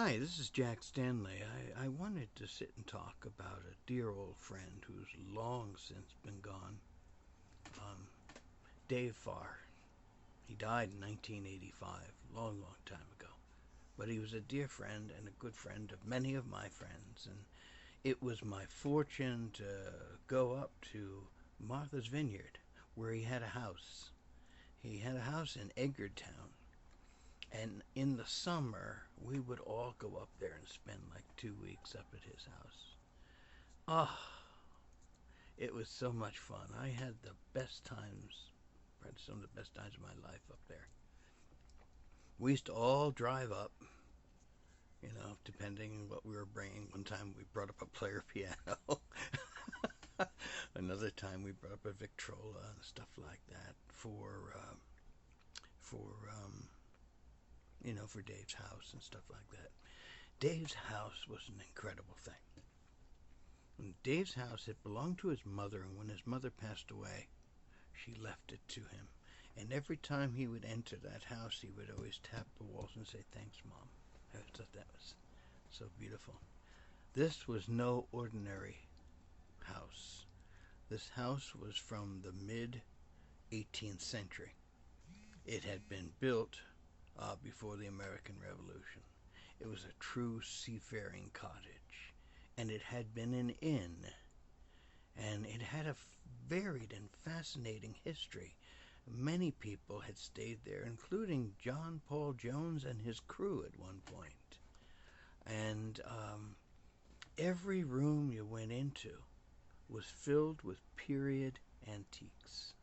Hi, this is Jack Stanley. I wanted to sit and talk about a dear old friend who's long since been gone, um, Dave Farr. He died in 1985, long, long time ago. But he was a dear friend and a good friend of many of my friends, and it was my fortune to go up to Martha's Vineyard, where he had a house. He had a house in Edgartown, and in the summer, we would all go up there and spend like 2 weeks up at his house. Ah, it was so much fun. I had the best times, probably some of the best times of my life up there. We used to all drive up, depending on what we were bringing. One time we brought up a player piano. Another time we brought up a Victrola and stuff like that for for Dave's house and stuff like that. Dave's house was an incredible thing. And Dave's house had belonged to his mother, and when his mother passed away, she left it to him. And every time he would enter that house, he would always tap the walls and say, "Thanks, Mom." I thought that was so beautiful. This was no ordinary house. This house was from the mid 18th century. It had been built before the American Revolution. It was a true seafaring cottage, and it had been an inn, and it had a varied and fascinating history. Many people had stayed there, including John Paul Jones and his crew at one point. And every room you went into was filled with period antiques.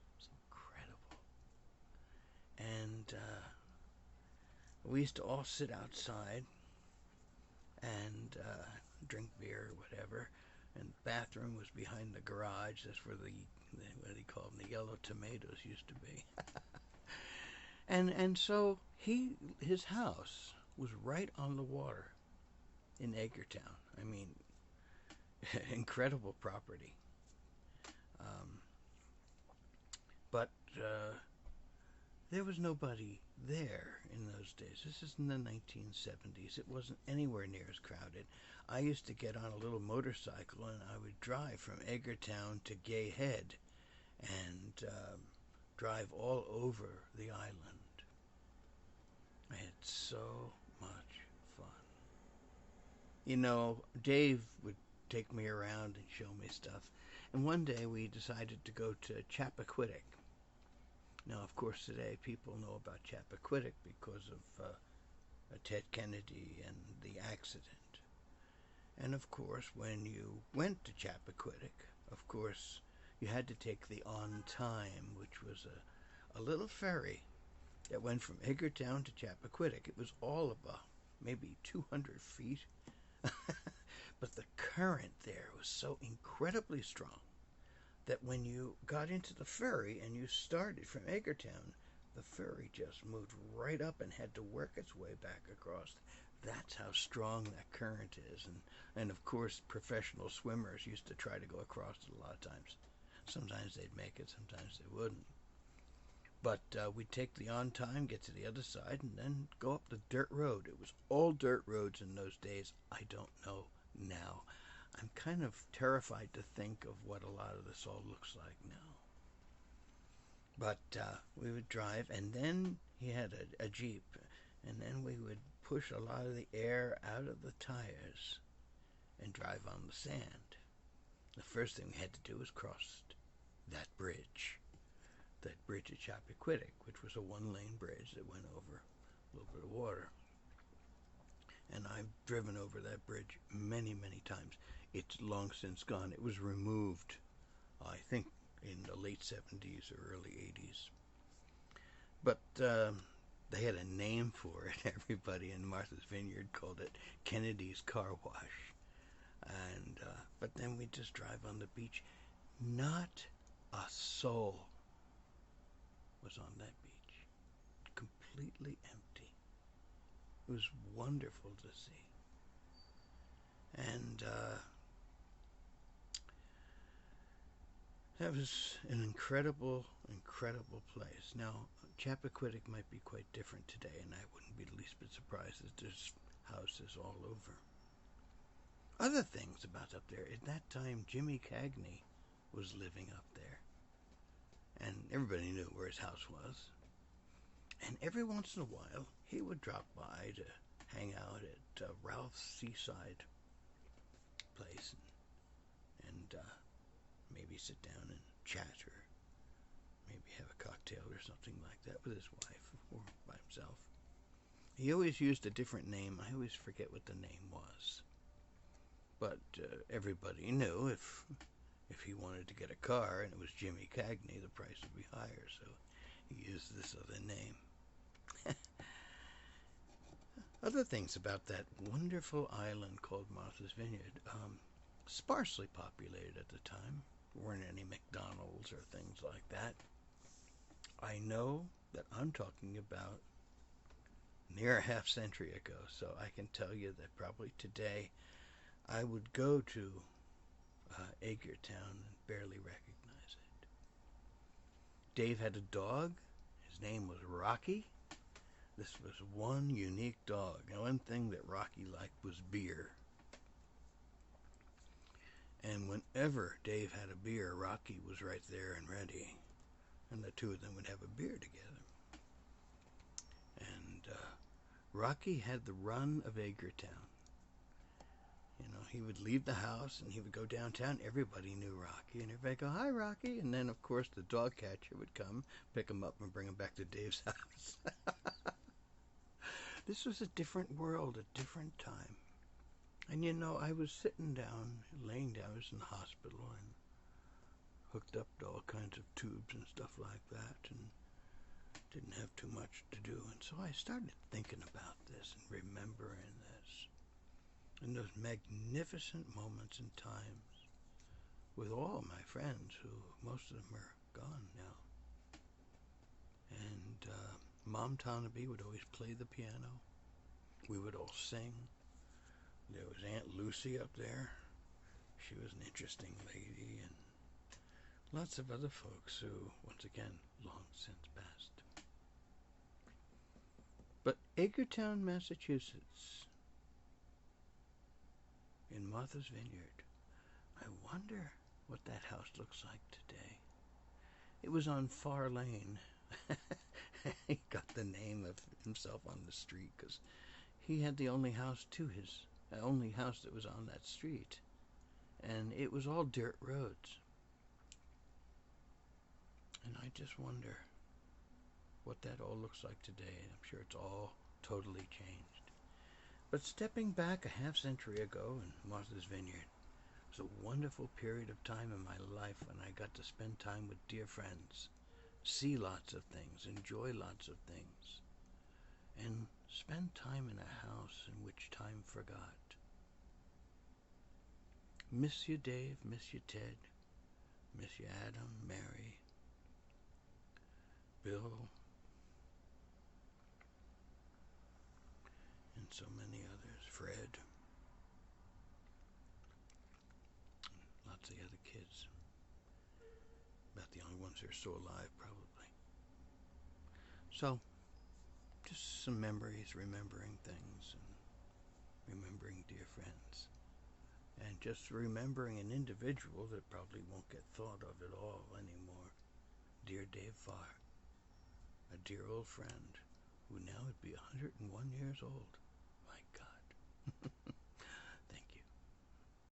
It was incredible. And we used to all sit outside and drink beer or whatever. And the bathroom was behind the garage. That's where the what do they call them? The yellow tomatoes used to be. and so his house was right on the water in Edgartown. I mean, incredible property. Um, but there was nobody there in those days. This is in the 1970s. It wasn't anywhere near as crowded. I used to get on a little motorcycle and I would drive from Edgartown to Gay Head and drive all over the island. I had so much fun. Dave would take me around and show me stuff. And one day we decided to go to Chappaquiddick. Now, of course, today people know about Chappaquiddick because of Ted Kennedy and the accident. And of course, when you went to Chappaquiddick, of course, you had to take the On Time, which was a little ferry that went from Edgartown to Chappaquiddick. It was all of maybe 200 feet. But the current there was so incredibly strong that when you got into the ferry and you started from Edgartown, the ferry just moved right up and had to work its way back across. That's how strong that current is. And of course, professional swimmers used to try to go across it a lot of times. Sometimes they'd make it, sometimes they wouldn't. But we'd take the On Time, get to the other side, and then go up the dirt road. It was all dirt roads in those days. I don't know now. I'm kind of terrified to think of what a lot of this all looks like now. But we would drive, and then he had a Jeep, and then we would push a lot of the air out of the tires and drive on the sand. The first thing we had to do was cross that bridge at Chappaquiddick, which was a one-lane bridge that went over a little bit of water. And I've driven over that bridge many, many times. It's long since gone. It was removed, I think, in the late 70s or early 80s. But they had a name for it. Everybody in Martha's Vineyard called it Kennedy's Car Wash. And but then we'd just drive on the beach. Not a soul was on that beach. Completely empty. It was wonderful to see. And that was an incredible, incredible place. Now, Chappaquiddick might be quite different today, and I wouldn't be the least bit surprised that there's houses all over. Other things about up there, at that time Jimmy Cagney was living up there. And everybody knew where his house was. And every once in a while, he would drop by to hang out at Ralph's Seaside place and maybe sit down and chat or maybe have a cocktail or something like that with his wife or by himself. He always used a different name. I always forget what the name was. But everybody knew if he wanted to get a car and it was Jimmy Cagney, the price would be higher. So he used this other name. Other things about that wonderful island called Martha's Vineyard, sparsely populated at the time. There weren't any McDonald's or things like that. I know that I'm talking about near a half century ago, so I can tell you that probably today I would go to Edgartown and barely recognize it. Dave had a dog. His name was Rocky. This was one unique dog. And one thing that Rocky liked was beer. And whenever Dave had a beer, Rocky was right there and ready. And the two of them would have a beer together. And Rocky had the run of Edgartown. You know, he would leave the house and he would go downtown. Everybody knew Rocky. And everybody would go, "Hi, Rocky." And then, of course, the dog catcher would come, pick him up, and bring him back to Dave's house. This was a different world, a different time. And, you know, I was sitting down, laying down. I was in the hospital and hooked up to all kinds of tubes and stuff like that and didn't have too much to do. And so I started thinking about this and remembering this. And those magnificent moments and times with all my friends, who most of them are gone now. And Mom Tonabee would always play the piano. We would all sing. There was Aunt Lucy up there. She was an interesting lady, and lots of other folks who, once again, long since passed. But Edgartown, Massachusetts, in Martha's Vineyard, I wonder what that house looks like today. It was on Farr Lane. He got the name of himself on the street because he had the only house that was on that street, and it was all dirt roads. And I just wonder what that all looks like today. I'm sure it's all totally changed. But stepping back a half century ago in Martha's Vineyard was a wonderful period of time in my life when I got to spend time with dear friends, see lots of things, enjoy lots of things, and spend time in a house in which time forgot. Miss you, Dave, miss you, Ted, miss you, Adam, Mary, Bill, and so many others, Fred, lots of the other kids. About the only ones who are still alive, probably. So, just some memories, remembering things, and remembering dear friends. And just remembering an individual that probably won't get thought of at all anymore. Dear Dave Farr, a dear old friend who now would be 101 years old. My God.